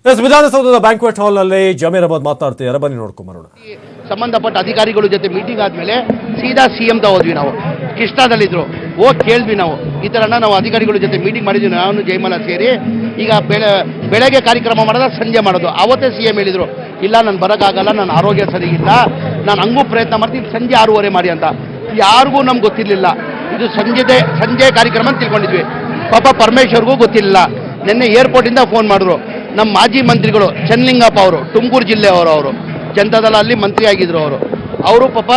ವಿಧಾನಸೌಧದ ಬ್ಯಾಂಕ್ವೆಟ್ ಹಾಲ್ ನಲ್ಲಿ ಜಮೀರ್ ಅಹಮದ್ ಮಾತನಾಡ್ತಿದ್ದಾರೆ, ಬನ್ನಿ ನೋಡ್ಕೊಂಡ್ ಬರೋಣ. ಸಂಬಂಧಪಟ್ಟ ಅಧಿಕಾರಿಗಳ ಜೊತೆ ಮೀಟಿಂಗ್ ಆದ್ಮೇಲೆ ಸೀದಾ ಸಿಎಂ ಹೋದ್ವಿ. ನಾವು ಕೃಷ್ಣದಲ್ಲಿದ್ರು, ಹೋಗಿ ಕೇಳಿದ್ವಿ. ನಾವು ಈ ಥರನ ನಾವು ಅಧಿಕಾರಿಗಳ ಜೊತೆ ಮೀಟಿಂಗ್ ಮಾಡಿದ್ವಿ, ನಾನು ಜಯಮಾಲ ಸೇರಿ. ಈಗ ಬೆಳಗ್ಗೆ ಕಾರ್ಯಕ್ರಮ ಮಾಡೋದ ಸಂಜೆ ಮಾಡೋದು. ಅವತ್ತೇ ಸಿಎಂ ಹೇಳಿದ್ರು, ಇಲ್ಲ ನಾನು ಬರೋಕ್ಕಾಗಲ್ಲ, ನನ್ನ ಆರೋಗ್ಯ ಸರಿ ಇಲ್ಲ, ನಾನು ಹಂಗೂ ಪ್ರಯತ್ನ ಮಾಡ್ತೀನಿ, ಸಂಜೆ 6:30 ಮಾಡಿ ಅಂತ. ಯಾರಿಗೂ ನಮ್ಗೆ ಗೊತ್ತಿರಲಿಲ್ಲ, ಇದು ಸಂಜೆ ಕಾರ್ಯಕ್ರಮ ಅಂತ ತಿಳ್ಕೊಂಡಿದ್ವಿ. ಪಾಪ ಪರಮೇಶ್ವರ್ಗೂ ಗೊತ್ತಿರಲಿಲ್ಲ. ನಿನ್ನೆ ಏರ್ಪೋರ್ಟಿಂದ ಫೋನ್ ಮಾಡಿದ್ರು. ನಮ್ಮ ಮಾಜಿ ಮಂತ್ರಿಗಳು ಚನ್ನಲಿಂಗಪ್ಪ ಅವರು, ತುಮಕೂರು ಜಿಲ್ಲೆಯವರು, ಅವರು ಜನತಾದಳ ಅಲ್ಲಿ ಮಂತ್ರಿ ಆಗಿದ್ರು. ಅವರು ಪಾಪ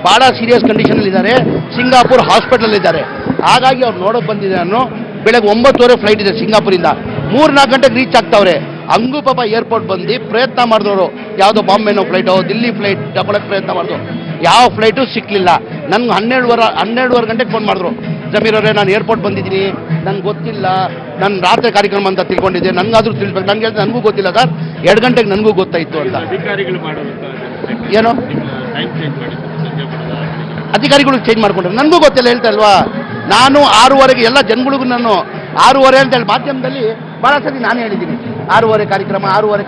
ಭಾಳ ಸೀರಿಯಸ್ ಕಂಡೀಷನಲ್ಲಿದ್ದಾರೆ, ಸಿಂಗಾಪುರ್ ಹಾಸ್ಪಿಟಲಲ್ಲಿದ್ದಾರೆ. ಹಾಗಾಗಿ ಅವ್ರು ನೋಡೋಕೆ ಬಂದಿದ್ದೆ. ನಾನು ಬೆಳಗ್ಗೆ 9:30 ಫ್ಲೈಟ್ ಇದೆ ಸಿಂಗಾಪುರಿಂದ, 3-4 ಗಂಟೆಗೆ ರೀಚ್ ಆಗ್ತಾವ್ರೆ. ಹಂಗೂ ಪಾಪ ಏರ್ಪೋರ್ಟ್ ಬಂದು ಪ್ರಯತ್ನ ಮಾಡಿದವರು, ಯಾವುದೋ ಬಾಂಬೆನೋ ಫ್ಲೈಟೋ ದಿಲ್ಲಿ ಫ್ಲೈಟ್ ತಗೊಳಕ್ಕೆ ಪ್ರಯತ್ನ ಮಾಡಿದ್ರು. ಯಾವ ಫ್ಲೈಟು ಸಿಕ್ಕಲಿಲ್ಲ. ನನಗೆ 12:30 ಗಂಟೆಗೆ ಫೋನ್ ಮಾಡಿದ್ರು, ಜಮೀರ್ ಅವರೇ ನಾನು ಏರ್ಪೋರ್ಟ್ ಬಂದಿದ್ದೀನಿ, ನನಗೆ ಗೊತ್ತಿಲ್ಲ, ನಾನು ರಾತ್ರಿ ಕಾರ್ಯಕ್ರಮ ಅಂತ ತಿಳ್ಕೊಂಡಿದ್ದೆ, ನನಗಾದ್ರೂ ತಿಳ್ಬೇಕು. ನನಗೆ ಹೇಳಿದ್ರೆ ನನಗೂ ಗೊತ್ತಿಲ್ಲ ಸರ್, 2 ಗಂಟೆಗೆ ನನಗೂ ಗೊತ್ತಾಯಿತು ಅಂತ. ಏನೋ ಅಧಿಕಾರಿಗಳು ಚೇಂಜ್ ಮಾಡ್ಕೊಂಡ್ರೆ ನನಗೂ ಗೊತ್ತಿಲ್ಲ, ಹೇಳ್ತಾ ಇಲ್ವಾ. ನಾನು 6:30ಗೆ ಎಲ್ಲ ಜನಗಳಿಗೂ ನಾನು 6:30 ಅಂತ ಹೇಳಿ ಮಾಧ್ಯಮದಲ್ಲಿ ಭಾಳ ಸರಿ ನಾನು ಹೇಳಿದ್ದೀನಿ. 6:30 ಕಾರ್ಯಕ್ರಮ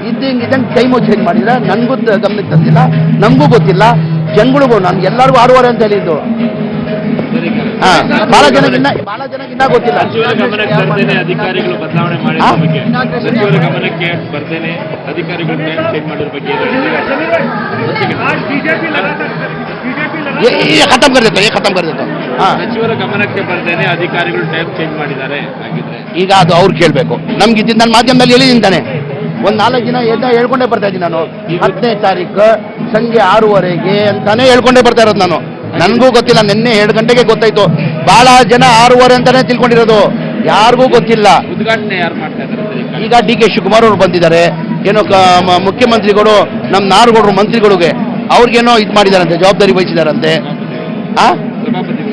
ಇದ್ದಂಗೆ ಟೈಮು ಚೇಂಜ್ ಮಾಡಿದ್ರೆ ನನಗೂ ಗಮನಕ್ಕೆ ತಂದಿಲ್ಲ, ನಮಗೂ ಗೊತ್ತಿಲ್ಲ, ಜನಗಳಿಗೂ ನಾನು ಎಲ್ಲರಿಗೂ 6:30 ಅಂತ ಹೇಳಿದ್ದು. ಭಾಳ ಜನಕ್ಕೆ ಇನ್ನ ಗೊತ್ತಿಲ್ಲ. ಅಧಿಕಾರಿಗಳು ಬದಲಾವಣೆ ಮಾಡಿ ಸಚಿವರ ಗಮನಕ್ಕೆ ಬರ್ದೇನೆ ಅಧಿಕಾರಿಗಳು ಚೇಂಜ್ ಮಾಡಿರೋ ಬಗ್ಗೆ ಖತಮ್ ಕರ್ ದೇತಾ. ಸಚಿವರ ಗಮನಕ್ಕೆ ಬರ್ದೇನೆ ಅಧಿಕಾರಿಗಳು ಟೈಮ್ ಚೇಂಜ್ ಮಾಡಿದ್ದಾರೆ. ಈಗ ಅದು ಅವ್ರು ಕೇಳಬೇಕು. ನಮ್ಗೆ ಇದ್ದಿದ್ದು ನನ್ನ ಮಾಧ್ಯಮದಲ್ಲಿ ಹೇಳಿದ್ದೀನಿ ತಾನೆ, ಒಂದು 4 ದಿನ ಹೇಳ್ಕೊಂಡೇ ಬರ್ತಾ ಇದ್ದೀನಿ. ನಾನು 10ನೇ ತಾರೀಕು ಸಂಜೆ 6:30ಗೆ ಅಂತಾನೆ ಹೇಳ್ಕೊಂಡೇ ಬರ್ತಾ ಇರೋದು. ನಾನು ನನಗೂ ಗೊತ್ತಿಲ್ಲ, ನಿನ್ನೆ 2 ಗಂಟೆಗೆ ಗೊತ್ತಾಯ್ತು. ಬಹಳ ಜನ 6:30 ಅಂತಾನೆ ತಿಳ್ಕೊಂಡಿರೋದು, ಯಾರಿಗೂ ಗೊತ್ತಿಲ್ಲ. ಉದ್ಘಾಟನೆ ಯಾರು ಮಾಡ್ತಾ ಇದ್ದಾರೆ? ಈಗ ಡಿ ಕೆ ಶಿವಕುಮಾರ್ ಅವರು ಬಂದಿದ್ದಾರೆ. ಏನೋ ಮುಖ್ಯಮಂತ್ರಿಗಳು ನಮ್ಮ ನಾರುಗೌಡರು ಮಂತ್ರಿಗಳಿಗೆ ಅವ್ರಿಗೇನೋ ಇದು ಮಾಡಿದಾರಂತೆ, ಜವಾಬ್ದಾರಿ ವಹಿಸಿದಾರಂತೆ.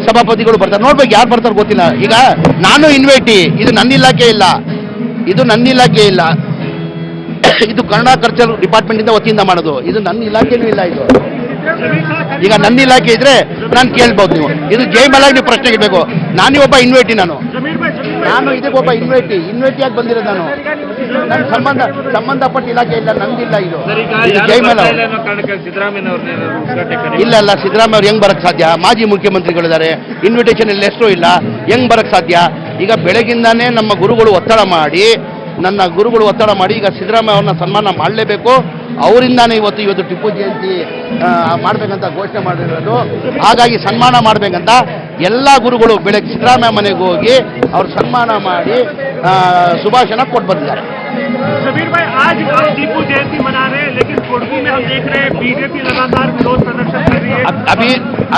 ಸಭಾಪತಿಗಳು ಬರ್ತಾರೆ, ನೋಡ್ಬೇಕು ಯಾರು ಬರ್ತಾರೆ ಗೊತ್ತಿಲ್ಲ. ಈಗ ನಾನು ಇನ್ವೈಟಿ, ಇದು ನನ್ನ ಇಲಾಖೆ ಇಲ್ಲ, ಇದು ಕನ್ನಡ ಕಲ್ಚರ್ ಡಿಪಾರ್ಟ್ಮೆಂಟ್ ಇಂದ ವತಿಯಿಂದ ಮಾಡೋದು. ಇದು ನನ್ನ ಇಲಾಖೆನೂ ಇಲ್ಲ. ಇದು ಈಗ ನನ್ನ ಇಲಾಖೆ ಇದ್ರೆ ನಾನು ಕೇಳ್ಬೋದು. ನೀವು ಇದು ಜಯಮಾಲಾಗಿ ನೀವು ಪ್ರಶ್ನೆ ಕೇಳಬೇಕು. ನಾನೇ ಒಬ್ಬ ಇನ್ವೈಟಿ, ನಾನು ಇದಕ್ಕೆ ಒಬ್ಬ ಇನ್ವೈಟಿಯಾಗಿ ಬಂದಿರೋದು. ನನ್ನ ಸಂಬಂಧಪಟ್ಟ ಇಲಾಖೆ ಇಲ್ಲ, ನಂದಿಲ್ಲ. ಇದು ಜಯಮಾಲ ಇಲ್ಲ, ಸಿದ್ದರಾಮಯ್ಯ ಅವ್ರು ಹೆಂಗ್ ಬರಕ್ ಸಾಧ್ಯ? ಮಾಜಿ ಮುಖ್ಯಮಂತ್ರಿಗಳಿದ್ದಾರೆ, ಇನ್ವಿಟೇಷನ್ ಇಲ್ಲಿ ಹೆಸರು ಇಲ್ಲ, ಹೆಂಗ್ ಬರಕ್ ಸಾಧ್ಯ? ಈಗ ಬೆಳಗಿಂದಾನೇ ನಮ್ಮ ಗುರುಗಳು ಒತ್ತಡ ಮಾಡಿ ಈಗ ಸಿದ್ದರಾಮಯ್ಯ ಅವ್ರನ್ನ ಸನ್ಮಾನ ಮಾಡಲೇಬೇಕು. ಅವರಿಂದಾನೇ ಇವತ್ತು ಟಿಪ್ಪು ಜಯಂತಿ ಮಾಡಬೇಕಂತ ಘೋಷಣೆ ಮಾಡಿರೋದು. ಹಾಗಾಗಿ ಸನ್ಮಾನ ಮಾಡಬೇಕಂತ ಎಲ್ಲ ಗುರುಗಳು ಬೆಳಗ್ಗೆ ಸಿದ್ದರಾಮಯ್ಯ ಮನೆಗೆ ಹೋಗಿ ಅವ್ರು ಸನ್ಮಾನ ಮಾಡಿ ಶುಭಾಶಯ ಕೊಟ್ಟು ಬಂದಿದ್ದಾರೆ. शबीर भाई, आज टीपू जयंती मना रहे हैं, लेकिन कुर्सी में हम देख रहे हैं बीजेपी लगातार विरोध प्रदर्शन कर रही है.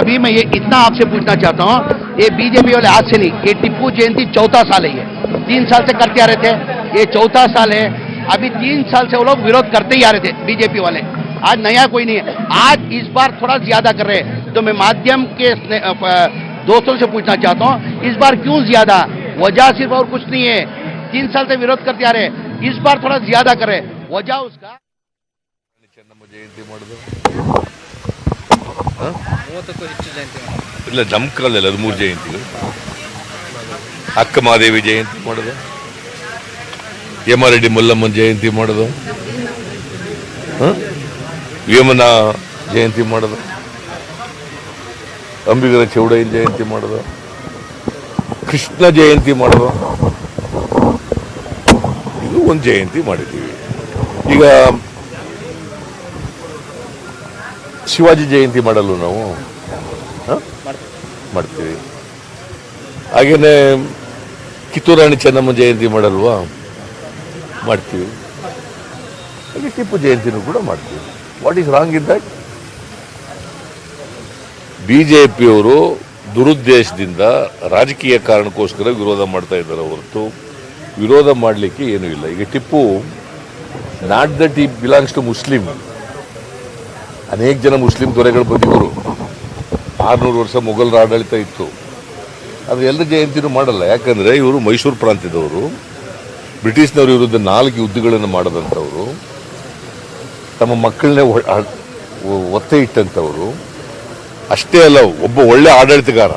अभी मैं ये इतना आपसे पूछना चाहता हूँ, ये बीजेपी वाले आज से नहीं, ये टिप्पू जयंती 4था साल है. ये 3 साल से करते आ रहे थे, ये 4था साल है. अभी 3 साल से वो लोग विरोध करते ही आ रहे थे बीजेपी वाले. आज नया कोई नहीं है, आज इस बार थोड़ा ज्यादा कर रहे हैं. तो मैं माध्यम के दोस्तों से पूछना चाहता हूँ, इस बार क्यों ज्यादा? वजह सिर्फ और कुछ नहीं है, 3 साल से विरोध करते आ रहे हैं, इस बार थोड़ा ज्यादा करे. वजह उसका ಜಯಂತಿ ಮಾಡೋದು ಇಲ್ಲ, ನಮ್ಮ ಕಾಲದಲ್ಲಿ ಅದು 3 ಜಯಂತಿಗಳು. ಅಕ್ಕ ಮಹಾದೇವಿ ಜಯಂತಿ ಮಾಡೋದು, ಹೇಮಾರೆಡ್ಡಿ ಮಲ್ಲಮ್ಮನ ಜಯಂತಿ ಮಾಡೋದು, ವೇಮನ ಜಯಂತಿ ಮಾಡೋದು, ಅಂಬಿಗರ ಚೌಡಯ್ಯನ ಜಯಂತಿ ಮಾಡೋದು, ಕೃಷ್ಣ ಜಯಂತಿ ಮಾಡೋದು. ಇದು ಒಂದು ಜಯಂತಿ ಮಾಡಿದ್ದೀವಿ. ಈಗ ಶಿವಾಜಿ ಜಯಂತಿ ಮಾಡಲು ನಾವು ಮಾಡ್ತೀವಿ. ಹಾಗೇನೆ ಕಿತ್ತೂರು ರಾಣಿ ಚೆನ್ನಮ್ಮ ಜಯಂತಿ ಮಾಡಲ್ವಾ, ಮಾಡ್ತೀವಿ. ಹಾಗೆ ಟಿಪ್ಪು ಜಯಂತಿನೂ ಕೂಡ ಮಾಡ್ತೀವಿ. What is wrong in that? ಬಿಜೆಪಿಯವರು ದುರುದ್ದೇಶದಿಂದ ರಾಜಕೀಯ ಕಾರಣಕ್ಕೋಸ್ಕರ ವಿರೋಧ ಮಾಡ್ತಾ ಇದ್ದಾರೆ ಹೊರತು ವಿರೋಧ ಮಾಡಲಿಕ್ಕೆ ಏನೂ ಇಲ್ಲ. ಈಗ ಟಿಪ್ಪು, ನಾಟ್ ದಟ್ ಈ ಬಿಲಾಂಗ್ಸ್ ಟು ಮುಸ್ಲಿಂ. ಅನೇಕ ಜನ ಮುಸ್ಲಿಂ ದೊರೆಗಳು ಬಂದಿದ್ದರು. 600 ವರ್ಷ ಮೊಘಲರ ಆಡಳಿತ ಇತ್ತು. ಆದರೆ ಎಲ್ಲರ ಜಯಂತಿನೂ ಮಾಡಲ್ಲ. ಯಾಕಂದರೆ ಇವರು ಮೈಸೂರು ಪ್ರಾಂತ್ಯದವರು, ಬ್ರಿಟಿಷ್ನವ್ರ ವಿರುದ್ಧ 4 ಯುದ್ಧಗಳನ್ನು ಮಾಡದಂಥವರು, ತಮ್ಮ ಮಕ್ಕಳನ್ನೇ ಒತ್ತೆ ಇಟ್ಟಂಥವರು. ಅಷ್ಟೇ ಅಲ್ಲ, ಒಬ್ಬ ಒಳ್ಳೆ ಆಡಳಿತಗಾರ.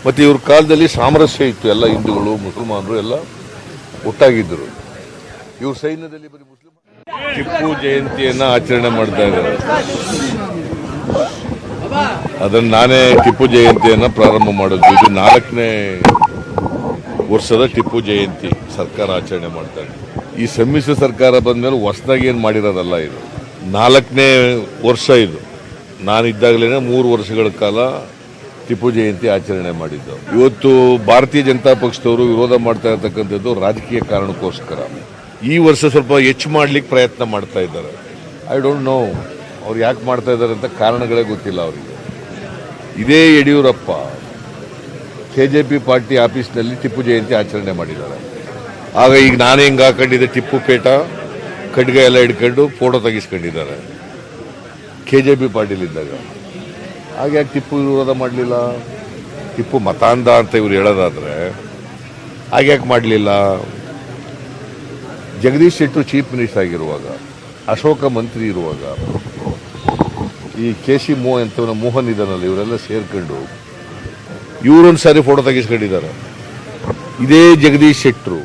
ಮತ್ತು ಇವ್ರ ಕಾಲದಲ್ಲಿ ಸಾಮರಸ್ಯ ಇತ್ತು, ಎಲ್ಲ ಹಿಂದೂಗಳು ಮುಸಲ್ಮಾನರು ಎಲ್ಲ ಒಟ್ಟಾಗಿದ್ದರು. ಇವ್ರ ಸೈನ್ಯದಲ್ಲಿ ಬರೀ ಮುಸ್ಲಿಂ ಟಿಪ್ಪು ಜಯಂತಿಯನ್ನ ಆಚರಣೆ ಮಾಡ್ತಾ ಇದ್ದಾರೆ. ಅದನ್ನು ನಾನೇ ಟಿಪ್ಪು ಜಯಂತಿಯನ್ನ ಪ್ರಾರಂಭ ಮಾಡಿದ್ವಿ. ಇದು 4ನೇ ವರ್ಷದ ಟಿಪ್ಪು ಜಯಂತಿ ಸರ್ಕಾರ ಆಚರಣೆ ಮಾಡ್ತಾರೆ. ಈ ಸಮ್ಮಿಶ್ರ ಸರ್ಕಾರ ಬಂದ ಮೇಲೆ ಹೊಸದಾಗಿ ಏನು ಮಾಡಿರೋದಲ್ಲ, ಇದು 4ನೇ ವರ್ಷ. ಇದು ನಾನಿದ್ದಾಗಲೇ 3 ವರ್ಷಗಳ ಕಾಲ ಟಿಪ್ಪು ಜಯಂತಿ ಆಚರಣೆ ಮಾಡಿದ್ದು. ಇವತ್ತು ಭಾರತೀಯ ಜನತಾ ಪಕ್ಷದವರು ವಿರೋಧ ಮಾಡ್ತಾ ಇರತಕ್ಕಂಥದ್ದು ರಾಜಕೀಯ ಕಾರಣಕ್ಕೋಸ್ಕರ. ಈ ವರ್ಷ ಸ್ವಲ್ಪ ಹೆಚ್ಚು ಮಾಡ್ಲಿಕ್ಕೆ ಪ್ರಯತ್ನ ಮಾಡ್ತಾ ಇದ್ದಾರೆ. ಐ ಡೋಂಟ್ ನೋ ಅವ್ರು ಯಾಕೆ ಮಾಡ್ತಾ ಇದ್ದಾರೆ ಅಂತ ಕಾರಣಗಳೇ ಗೊತ್ತಿಲ್ಲ ಅವರಿಗೆ. ಇದೇ ಯಡಿಯೂರಪ್ಪ KJP ಪಾರ್ಟಿ ಆಫೀಸ್ನಲ್ಲಿ ಟಿಪ್ಪು ಜಯಂತಿ ಆಚರಣೆ ಮಾಡಿದ್ದಾರೆ. ಆಗ ಈಗ ನಾನೇ ಹಿಂಗೆ ಹಾಕೊಂಡಿದ್ದೆ ಟಿಪ್ಪು ಪೇಟ ಖಡ್ಗ ಎಲ್ಲ ಹಿಡ್ಕೊಂಡು ಫೋಟೋ ತೆಗಿಸ್ಕೊಂಡಿದ್ದಾರೆ KJP ಪಾರ್ಟಿಲಿದ್ದಾಗ. ಹಾಗೆ ಟಿಪ್ಪು ವಿರೋಧ ಮಾಡಲಿಲ್ಲ. ಟಿಪ್ಪು ಮತಾಂಧ ಅಂತ ಇವ್ರು ಹೇಳೋದಾದ್ರೆ ಹಾಗ್ಯಾಕೆ ಮಾಡಲಿಲ್ಲ? ಜಗದೀಶ್ ಶೆಟ್ಟರು ಚೀಫ್ ಮಿನಿಸ್ಟರ್ ಆಗಿರುವಾಗ, ಅಶೋಕ ಮಂತ್ರಿ ಇರುವಾಗ, ಈ KC ಮೋಹನ್ ಇದನ್ನಲ್ಲ, ಇವರೆಲ್ಲ ಸೇರ್ಕೊಂಡು ಇವರೊಂದು ಸಾರಿ ಫೋಟೋ ತೆಗಿಸ್ಕೊಂಡಿದ್ದಾರೆ. ಇದೇ ಜಗದೀಶ್ ಶೆಟ್ಟರು